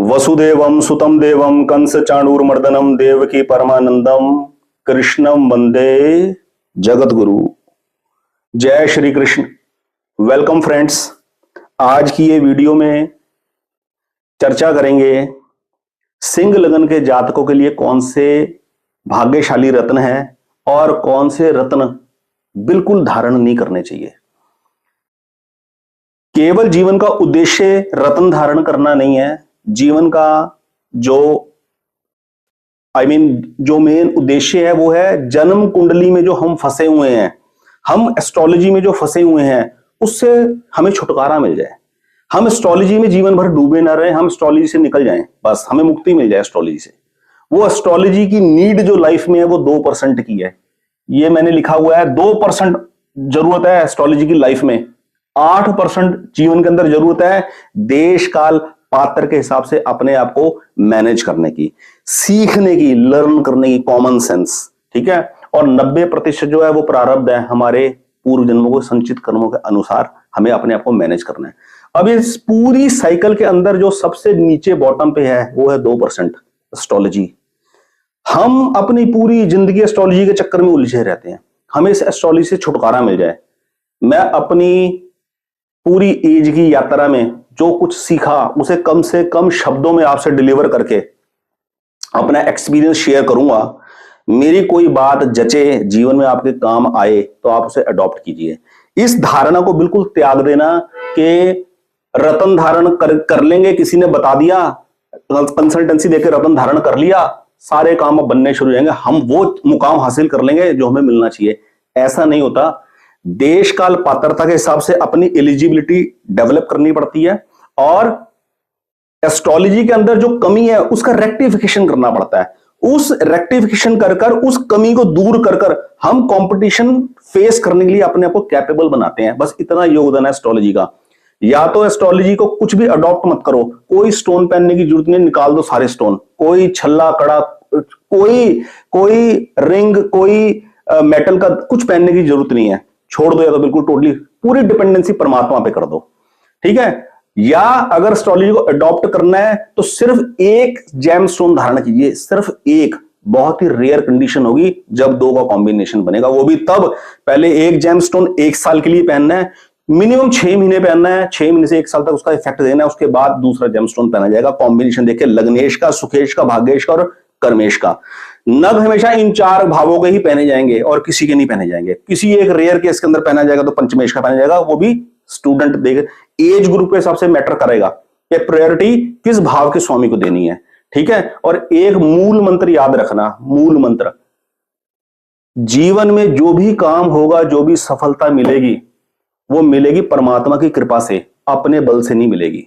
वसुदेवम सुतम देवम कंस चाणूरमर्दनम देवकी परमानंदम कृष्णम वंदे जगत गुरु। जय Shri Krishna. Welcome friends. आज की ये वीडियो में चर्चा करेंगे सिंह लगन के जातकों के लिए कौन से भाग्यशाली रत्न हैं और कौन से रत्न बिल्कुल धारण नहीं करने चाहिए। केवल जीवन का उद्देश्य रत्न धारण करना नहीं है। जीवन का जो जो मेन उद्देश्य है वो है जन्म कुंडली में जो हम फंसे हुए हैं, हम एस्ट्रोलॉजी में जो फंसे हुए हैं, उससे हमें छुटकारा मिल जाए। हम एस्ट्रोलॉजी में जीवन भर डूबे ना रहे, हम एस्ट्रोलॉजी से निकल जाएं, बस हमें मुक्ति मिल जाए एस्ट्रोलॉजी से। वो एस्ट्रोलॉजी की नीड जो लाइफ में है वो 2% की है। ये मैंने लिखा हुआ है, 2% जरूरत है एस्ट्रोलॉजी की लाइफ में, 8% जीवन के अंदर जरूरत है देश काल पात्र के हिसाब से अपने आप को मैनेज करने की, सीखने की, लर्न करने की, कॉमन सेंस। ठीक है। और 90% जो है वो प्रारब्ध है, हमारे पूर्व जन्मों को संचित कर्मों के अनुसार हमें अपने आप को मैनेज करना है। अब इस पूरी साइकिल के अंदर जो सबसे नीचे बॉटम पे है वो है 2% एस्ट्रोलॉजी। हम अपनी पूरी जिंदगी एस्ट्रोलॉजी के चक्कर में उलझे रहते हैं। हमें इस एस्ट्रोलॉजी से छुटकारा मिल जाए। मैं अपनी पूरी एज की यात्रा में जो कुछ सीखा उसे कम से कम शब्दों में आपसे डिलीवर करके अपना एक्सपीरियंस शेयर करूंगा। मेरी कोई बात जचे, जीवन में आपके काम आए तो आप उसे अडॉप्ट कीजिए। इस धारणा को बिल्कुल त्याग देना कि रत्न धारण कर लेंगे, किसी ने बता दिया, कंसल्टेंसी देकर रत्न धारण कर लिया, सारे काम अब बनने शुरू हो जाएंगे, हम वो मुकाम हासिल कर लेंगे जो हमें मिलना चाहिए। ऐसा नहीं होता। देश काल पात्रता के हिसाब से अपनी एलिजिबिलिटी डेवलप करनी पड़ती है और एस्ट्रोलॉजी के अंदर जो कमी है उसका रेक्टिफिकेशन करना पड़ता है। उस रेक्टिफिकेशन कर उस कमी को दूर कर हम कंपटीशन फेस करने के लिए अपने आप को कैपेबल बनाते हैं। बस इतना योगदान है एस्ट्रोलॉजी का। या तो एस्ट्रोलॉजी को कुछ भी अडॉप्ट मत करो, कोई स्टोन पहनने की जरूरत नहीं, निकाल दो सारे स्टोन, कोई छल्ला कड़ा, कोई रिंग, कोई मेटल का कुछ पहनने की जरूरत नहीं है, छोड़ दो। या तो बिल्कुल टोटली पूरी डिपेंडेंसी परमात्मा पे कर दो। ठीक है। या अगर एस्ट्रोलॉजी को अडॉप्ट करना है तो सिर्फ एक जेमस्टोन धारण कीजिए, सिर्फ एक। बहुत ही रेयर कंडीशन होगी जब दो का कॉम्बिनेशन बनेगा, वो भी तब पहले एक जेमस्टोन 1 साल के लिए पहनना है, मिनिमम 6 महीने पहनना है, 6 महीने से 1 साल तक उसका इफेक्ट देना है, उसके बाद दूसरा जेमस्टोन पहना जाएगा। कॉम्बिनेशन देखिए, लग्नेश का, सुखेश का, भाग्येश का और कर्मेश का। नग हमेशा इन 4 भावों के ही पहने जाएंगे और किसी के नहीं पहने जाएंगे। किसी एक रेयर केस के अंदर पहना जाएगा तो पंचमेश का पहना जाएगा, वो भी स्टूडेंट देख एज ग्रुप के हिसाब से मैटर करेगा कि प्रायोरिटी किस भाव के स्वामी को देनी है। ठीक है। और एक मूल मंत्र याद रखना, मूल मंत्र, जीवन में जो भी काम होगा, जो भी सफलता मिलेगी, वो मिलेगी परमात्मा की कृपा से, अपने बल से नहीं मिलेगी।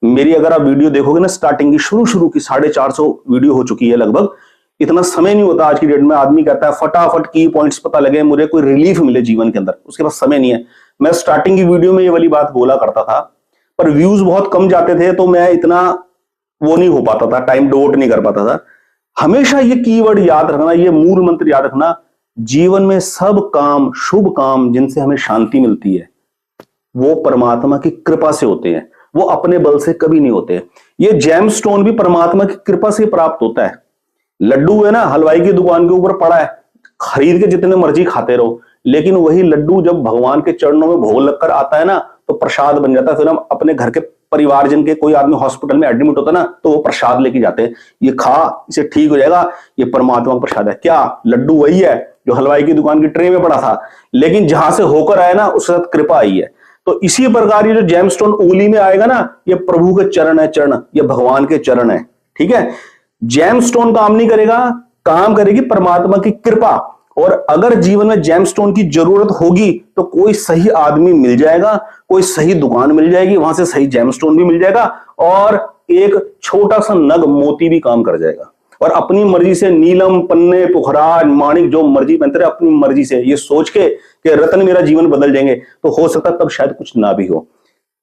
मेरी अगर आप वीडियो देखोगे ना, स्टार्टिंग की शुरू की 450 वीडियो हो चुकी है लगभग। इतना समय नहीं होता आज की डेट में। आदमी कहता है फटाफट की पॉइंट्स पता लगे, मुझे कोई रिलीफ मिले जीवन के अंदर, उसके पास समय नहीं है। मैं स्टार्टिंग की वीडियो में ये वाली बात बोला करता था, पर व्यूज बहुत कम जाते थे तो मैं इतना वो नहीं हो पाता था, टाइम डिवोट नहीं कर पाता था। हमेशा ये कीवर्ड याद रखना, ये मूल मंत्र याद रखना, जीवन में सब काम, शुभ काम जिनसे हमें शांति मिलती है वो परमात्मा की कृपा से होते हैं, वो अपने बल से कभी नहीं होते। ये जेमस्टोन भी परमात्मा की कृपा से प्राप्त होता है। लड्डू है ना, हलवाई की दुकान के ऊपर पड़ा है, खरीद के जितने मर्जी खाते रहो, लेकिन वही लड्डू जब भगवान के चरणों में भोग लगकर आता है ना तो प्रसाद बन जाता है। फिर हम अपने घर के परिवारजन के, कोई आदमी हॉस्पिटल में एडमिट होता है ना तो वो प्रसाद लेके जाते हैं, ये खा, इसे ठीक हो जाएगा, ये परमात्मा का प्रसाद है। क्या लड्डू वही है जो हलवाई की दुकान की ट्रे में पड़ा था, लेकिन जहां से होकर आया ना उसके साथ कृपा आई है। तो इसी प्रकार ये जो जेमस्टोन उंगली में आएगा ना, ये प्रभु के चरण है, चरण, ये भगवान के चरण है। ठीक है। जेमस्टोन काम नहीं करेगा, काम करेगी परमात्मा की कृपा। और अगर जीवन में जेमस्टोन की जरूरत होगी तो कोई सही आदमी मिल जाएगा, कोई सही दुकान मिल जाएगी, वहां से सही जेमस्टोन भी मिल जाएगा और एक छोटा सा नग मोती भी काम कर जाएगा। और अपनी मर्जी से नीलम, पन्ने, पुखराज, माणिक जो मर्जी पहनते रहे अपनी मर्जी से, ये सोच के कि रत्न मेरा जीवन बदल जाएंगे, तो हो सकता है तब शायद कुछ ना भी हो।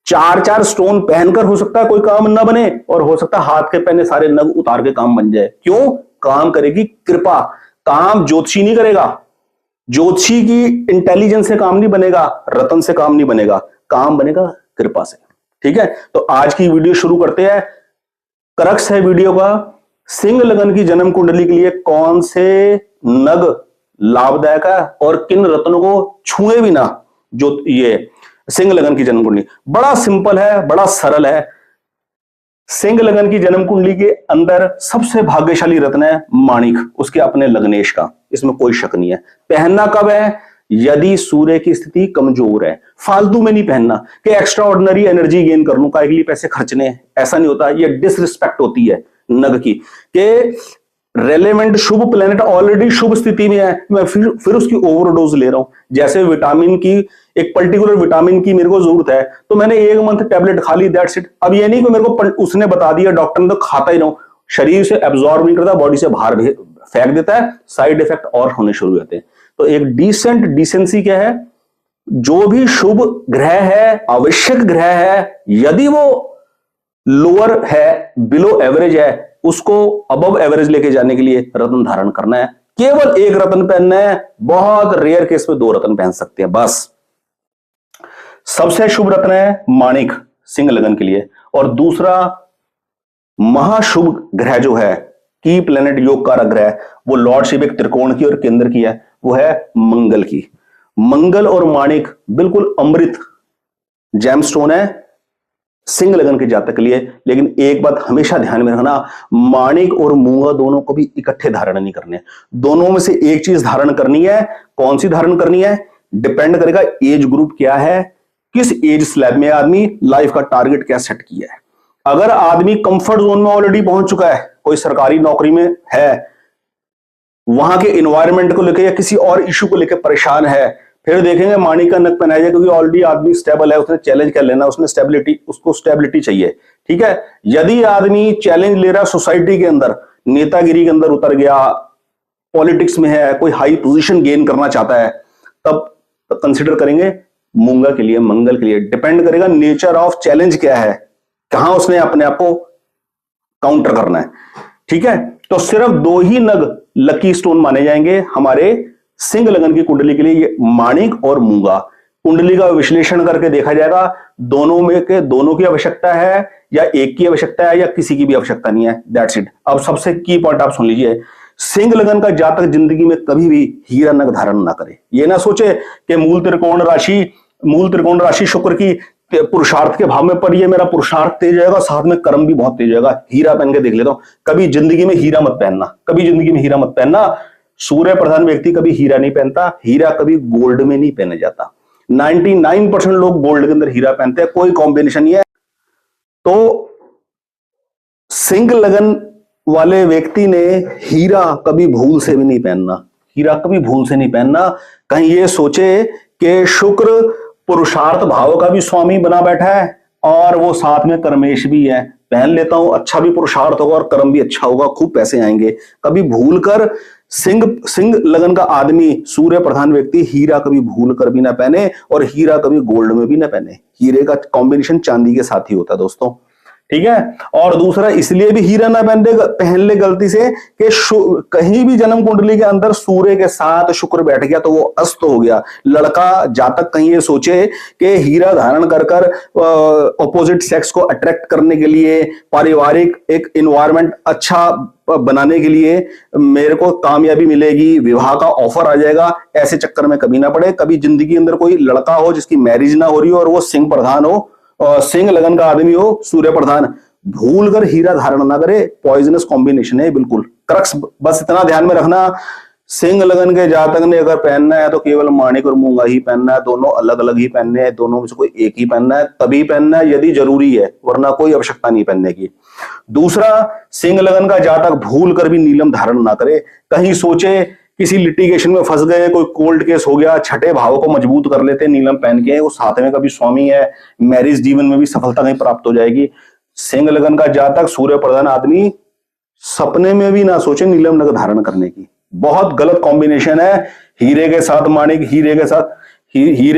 4 स्टोन पहनकर हो सकता है कोई काम ना बने, और हो सकता है हाथ के पहने सारे नग उतार के काम बन जाए। क्यों? काम करेगी कृपा। काम ज्योतिषी नहीं करेगा, ज्योतिषी की इंटेलिजेंस से काम नहीं बनेगा, रतन से काम नहीं बनेगा, काम बनेगा कृपा से। ठीक है। तो आज की वीडियो शुरू करते हैं। क्रक्स है वीडियो का, सिंह लगन की जन्म कुंडली के लिए कौन से नग लाभदायक है और किन रत्नों को छुए भी ना। जो ये सिंह लगन की जन्म कुंडली बड़ा सिंपल है, बड़ा सरल है। सिंह लगन की जन्म कुंडली के अंदर सबसे भाग्यशाली रत्न है माणिक, उसके अपने लग्नेश का, इसमें कोई शक नहीं है। पहनना कब है? यदि सूर्य की स्थिति कमजोर है। फालतू में नहीं पहनना कि एक्स्ट्रा ऑर्डिनरी एनर्जी गेन कर लूं, काय के लिए पैसे खर्चने हैं, ऐसा नहीं होता। ये डिसरिस्पेक्ट होती है नग की कि रेलेवेंट शुभ प्लेनेट ऑलरेडी शुभ स्थिति में है, मैं फिर उसकी ओवरडोज ले रहा हूं। जैसे विटामिन की, एक पर्टिकुलर विटामिन की मेरे को जरूरत है तो मैंने एक मंथ टैबलेट खा ली, दैट्स इट। अब ये नहीं कि मेरे को उसने बता दिया डॉक्टर ने तो खाता ही रहूं, शरीर से एब्जॉर्ब नहीं करता, बॉडी से बाहर फेंक देता है, साइड इफेक्ट और होने शुरू होते हैं। तो एक डिसेंट डिसेंसी क्या है? जो भी शुभ ग्रह है, आवश्यक ग्रह है, यदि वो लोअर है, बिलो एवरेज है, उसको अबव एवरेज लेके जाने के लिए रत्न धारण करना है। केवल एक रत्न पहनना है, बहुत रेयर केस में 2 रत्न पहन सकते हैं बस। सबसे शुभ रत्न है माणिक सिंह लगन के लिए। और दूसरा महाशुभ ग्रह जो है, की प्लेनेट योग कारक ग्रह, वो लॉर्डशिप एक त्रिकोण की और केंद्र की है, वो है मंगल की। मंगल और माणिक बिल्कुल अमृत जेमस्टोन है सिंह लगन के जातक के लिए। लेकिन एक बात हमेशा ध्यान में रखना, माणिक और मूंगा दोनों को भी इकट्ठे धारण नहीं करने, दोनों में से एक चीज धारण करनी है। कौन सी धारण करनी है? डिपेंड करेगा एज ग्रुप क्या है, किस एज स्लैब में आदमी लाइफ का टारगेट क्या सेट किया है। अगर आदमी कंफर्ट जोन में ऑलरेडी पहुंच चुका है, कोई सरकारी नौकरी में है, वहां के इन्वायरमेंट को लेकर या किसी और इश्यू को लेकर परेशान है, फिर देखेंगे माणिक का नग पहनाया जाए, क्योंकि ऑलरेडी आदमी स्टेबल है, उसने चैलेंज कर लेना, उसने स्टेबिलिटी, उसको स्टेबिलिटी चाहिए। ठीक है, यदि आदमी चैलेंज ले रहा सोसाइटी के अंदर, नेतागिरी के अंदर उतर गया, पॉलिटिक्स में है, कोई हाई पोजीशन गेन करना चाहता है, तब कंसिडर करेंगे मूंगा के लिए, मंगल के लिए। डिपेंड करेगा नेचर ऑफ चैलेंज क्या है, कहां उसने अपने आप को काउंटर करना है। ठीक है, तो सिर्फ 2 ही नग लकी स्टोन माने जाएंगे हमारे सिंह लगन की कुंडली के लिए, ये माणिक और मूंगा। कुंडली का विश्लेषण करके देखा जाएगा दोनों में के दोनों की आवश्यकता है या एक की आवश्यकता है या किसी की भी आवश्यकता नहीं है, दैट्स इट। अब सबसे की पॉइंट आप सुन लीजिए, सिंह लगन का जातक जिंदगी में कभी भी हीरा नग धारण ना करे। ये ना सोचे कि मूल त्रिकोण राशि शुक्र की पुरुषार्थ के भाव में पड़ी है, मेरा पुरुषार्थ तेज जाएगा, साथ में कर्म भी बहुत तेज जाएगा, हीरा पहन के देख लेता हूं। कभी जिंदगी में हीरा मत पहनना, कभी जिंदगी में हीरा मत पहनना। सूर्य प्रधान व्यक्ति कभी हीरा नहीं पहनता, हीरा कभी गोल्ड में नहीं पहने जाता। 99% लोग गोल्ड के अंदर हीरा पहनते हैं, कोई कॉम्बिनेशन नहीं है। तो सिंह लगन वाले व्यक्ति ने हीरा कभी भूल से भी नहीं पहनना, हीरा कभी भूल से नहीं पहनना। कहीं ये सोचे कि शुक्र पुरुषार्थ भाव का भी स्वामी बना बैठा है और वो साथ में कर्मेश भी है, पहन लेता हूं, अच्छा भी पुरुषार्थ होगा और कर्म भी अच्छा होगा, खूब पैसे आएंगे। कभी भूलकर सिंह लगन का आदमी, सूर्य प्रधान व्यक्ति, हीरा कभी भूल कर भी ना पहने और हीरा कभी गोल्ड में भी ना पहने। हीरे का कॉम्बिनेशन चांदी के साथ ही होता है दोस्तों। ठीक है, और दूसरा इसलिए भी हीरा ना पहन ले गलती से कि कहीं भी जन्म कुंडली के अंदर सूर्य के साथ शुक्र बैठ गया तो वो अस्त हो गया। लड़का जातक कहीं ये सोचे कि हीरा धारण कर कर ऑपोजिट सेक्स को अट्रैक्ट करने के लिए, पारिवारिक एक इन्वायरमेंट अच्छा बनाने के लिए मेरे को कामयाबी मिलेगी, विवाह का ऑफर आ जाएगा, ऐसे चक्कर में कभी ना पड़े। कभी जिंदगी के अंदर कोई लड़का हो जिसकी मैरिज ना हो रही हो और वो सिंह प्रधान हो, सिंह लगन का आदमी हो, सूर्य प्रधान, भूल कर हीरा धारण ना करे, पॉइजनस कॉम्बिनेशन है बिल्कुल। क्रक्स बस इतना ध्यान में रखना, सिंह लगन के जातक ने अगर पहनना है तो केवल माणिक और मूंगा ही पहनना है, दोनों अलग अलग ही पहनने हैं, दोनों में से कोई एक ही पहनना है, तभी पहनना है यदि जरूरी है, वरना कोई आवश्यकता नहीं पहनने की। दूसरा, सिंह लगन का जातक भूल कर भी नीलम धारण ना करे। कहीं सोचे किसी लिटिगेशन में फंस गए, कोई कोल्ड केस हो गया, छठे भाव को मजबूत कर लेते नीलम पहन के, वो साथ में कभी स्वामी है, मैरिज जीवन में भी सफलता कहीं प्राप्त हो जाएगी। सिंह लगन का जातक सूर्य प्रधान आदमी सपने में भी ना सोचे नीलम नग धारण करने की, बहुत गलत कॉम्बिनेशन है। हीरे के साथ माणिक, हीरे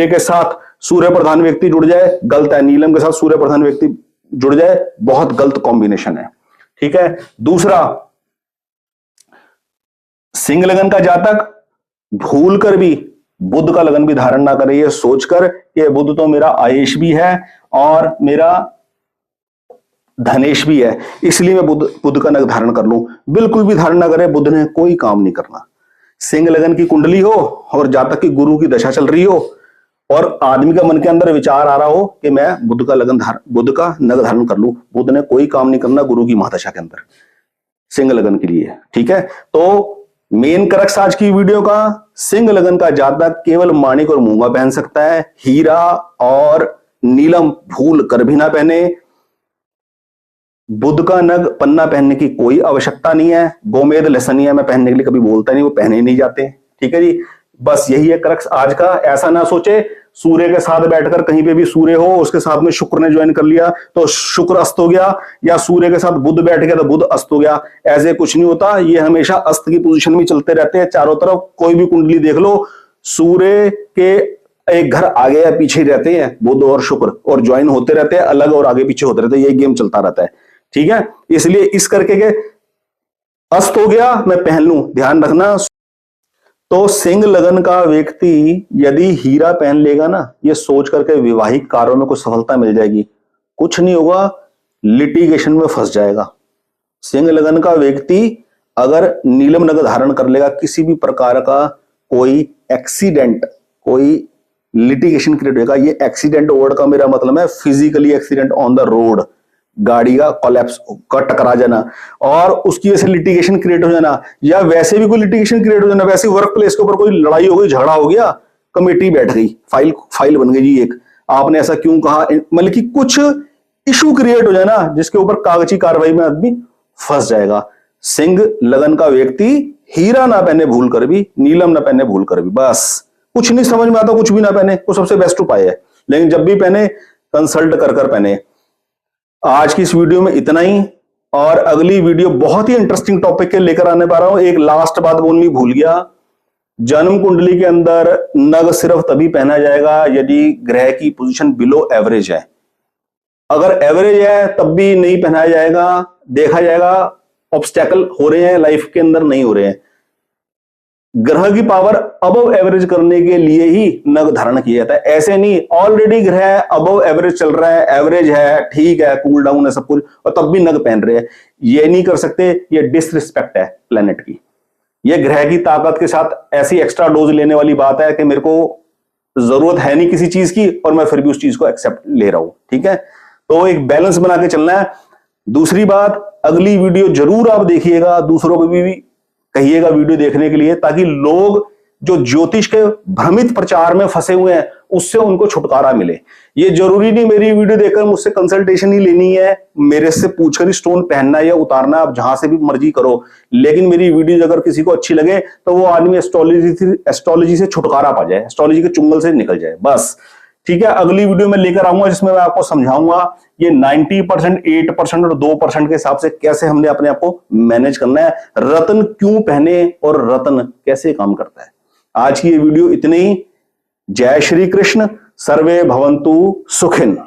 के साथ सूर्य प्रधान व्यक्ति जुड़ जाए गलत है, नीलम के साथ सूर्य प्रधान व्यक्ति जुड़ जाए बहुत गलत कॉम्बिनेशन है। ठीक है, दूसरा, सिंह लगन का जातक भूल कर भी बुध का लगन भी धारण ना करे, ये सोचकर कि बुध तो मेरा आयुष भी है और मेरा धनेश भी है, इसलिए मैं बुध का नग धारण कर लूं। बिल्कुल भी धारण ना करे, बुध ने कोई काम नहीं करना। सिंह लगन की कुंडली हो और जातक की गुरु की दशा चल रही हो और आदमी का मन के अंदर विचार आ रहा हो कि मैं बुध का नग धारण कर लूं, बुध ने कोई काम नहीं करना गुरु की महादशा के अंदर, सिंह लगन के लिए। ठीक है, तो मेन क्रक्स आज की वीडियो का, सिंह लगन का जातक केवल माणिक और मूंगा पहन सकता है, हीरा और नीलम भूल कर भी ना पहने। बुध का नग पन्ना पहनने की कोई आवश्यकता नहीं है। गोमेद लहसनिया में पहनने के लिए कभी बोलता नहीं, वो पहने ही नहीं जाते। ठीक है जी, बस यही है क्रक्स आज का। ऐसा ना सोचे सूर्य के साथ बैठकर कहीं पे भी सूर्य हो, उसके साथ में शुक्र ने ज्वाइन कर लिया तो शुक्र अस्त हो गया, या सूर्य के साथ बुध बैठ गया तो बुध अस्त हो गया। ऐसे कुछ नहीं होता, ये हमेशा अस्त की पोजीशन में चलते रहते हैं। चारों तरफ कोई भी कुंडली देख लो, सूर्य के एक घर आगे या पीछे रहते हैं बुध और शुक्र, और ज्वाइन होते रहते हैं, अलग और आगे पीछे होते रहते हैं, यही गेम चलता रहता है। ठीक है, इसलिए इस करके के अस्त हो गया मैं पहन लूं, ध्यान रखना। तो सिंह लगन का व्यक्ति यदि हीरा पहन लेगा ना, ये सोच करके विवाहिक कार्यों में कुछ सफलता मिल जाएगी, कुछ नहीं होगा, लिटिगेशन में फंस जाएगा। सिंह लगन का व्यक्ति अगर नीलम नग धारण कर लेगा, किसी भी प्रकार का कोई एक्सीडेंट, कोई लिटिगेशन क्रिएट होगा। ये एक्सीडेंट वर्ड का मेरा मतलब है physically accident on the road, गाड़ी का कोलैप्स का टकरा जाना और उसकी वजह से लिटिगेशन क्रिएट हो जाना, या वैसे भी कोई लिटिगेशन क्रिएट हो जाना, वैसे वर्क प्लेस के ऊपर कोई लड़ाई हो गई, झगड़ा हो गया, कमेटी बैठ गई, फाइल बन गई जी एक, आपने ऐसा क्यों कहा, मतलब कि कुछ इशू क्रिएट हो जाना जिसके ऊपर कागजी कार्रवाई में आदमी फंस जाएगा। सिंह लगन का व्यक्ति हीरा ना पहने भूल कर भी, नीलम ना पहने भूल कर भी, बस कुछ नहीं समझ में आता कुछ भी ना पहने, वो सबसे बेस्ट उपाय है। लेकिन जब भी पहने कंसल्ट कर पहने। आज की इस वीडियो में इतना ही, और अगली वीडियो बहुत ही इंटरेस्टिंग टॉपिक के लेकर आने पा रहा हूं। एक लास्ट बात बोलनी भूल गया, जन्म कुंडली के अंदर नग सिर्फ तभी पहना जाएगा यदि ग्रह की पोजीशन बिलो एवरेज है। अगर एवरेज है तब भी नहीं पहनाया जाएगा, देखा जाएगा ऑब्स्टेकल हो रहे हैं लाइफ के अंदर, नहीं हो रहे हैं। ग्रह की पावर अबव एवरेज करने के लिए ही नग धारण किया जाता है, ऐसे नहीं ऑलरेडी ग्रह अबव एवरेज चल रहा है, एवरेज है, ठीक है, कूल डाउन है सब कुछ, और तब भी नग पहन रहे हैं, ये नहीं कर सकते। ये डिसरिस्पेक्ट है प्लेनेट की, ये ग्रह की ताकत के साथ ऐसी एक्स्ट्रा डोज लेने वाली बात है कि मेरे को जरूरत है नहीं किसी चीज की और मैं फिर भी उस चीज को एक्सेप्ट ले रहा हूं। ठीक है, तो एक बैलेंस बना के चलना है। दूसरी बात, अगली वीडियो जरूर आप देखिएगा, दूसरों को भी कहिएगा वीडियो देखने के लिए, ताकि लोग जो ज्योतिष के भ्रमित प्रचार में फंसे हुए हैं उससे उनको छुटकारा मिले। ये जरूरी नहीं मेरी वीडियो देखकर मुझसे कंसल्टेशन ही लेनी है, मेरे से पूछकर ही स्टोन पहनना या उतारना, आप जहां से भी मर्जी करो, लेकिन मेरी वीडियो अगर किसी को अच्छी लगे तो वो आदमी एस्ट्रोलॉजी से छुटकारा पा जाए, एस्ट्रोलॉजी के चुंगल से निकल जाए, बस। ठीक है, अगली वीडियो में लेकर आऊंगा जिसमें मैं आपको समझाऊंगा ये 90%, 8% और 2% के हिसाब से कैसे हमने अपने आप को मैनेज करना है, रत्न क्यों पहने और रत्न कैसे काम करता है। आज की ये वीडियो इतनी ही। जय श्री कृष्ण, सर्वे भवन्तु सुखिन।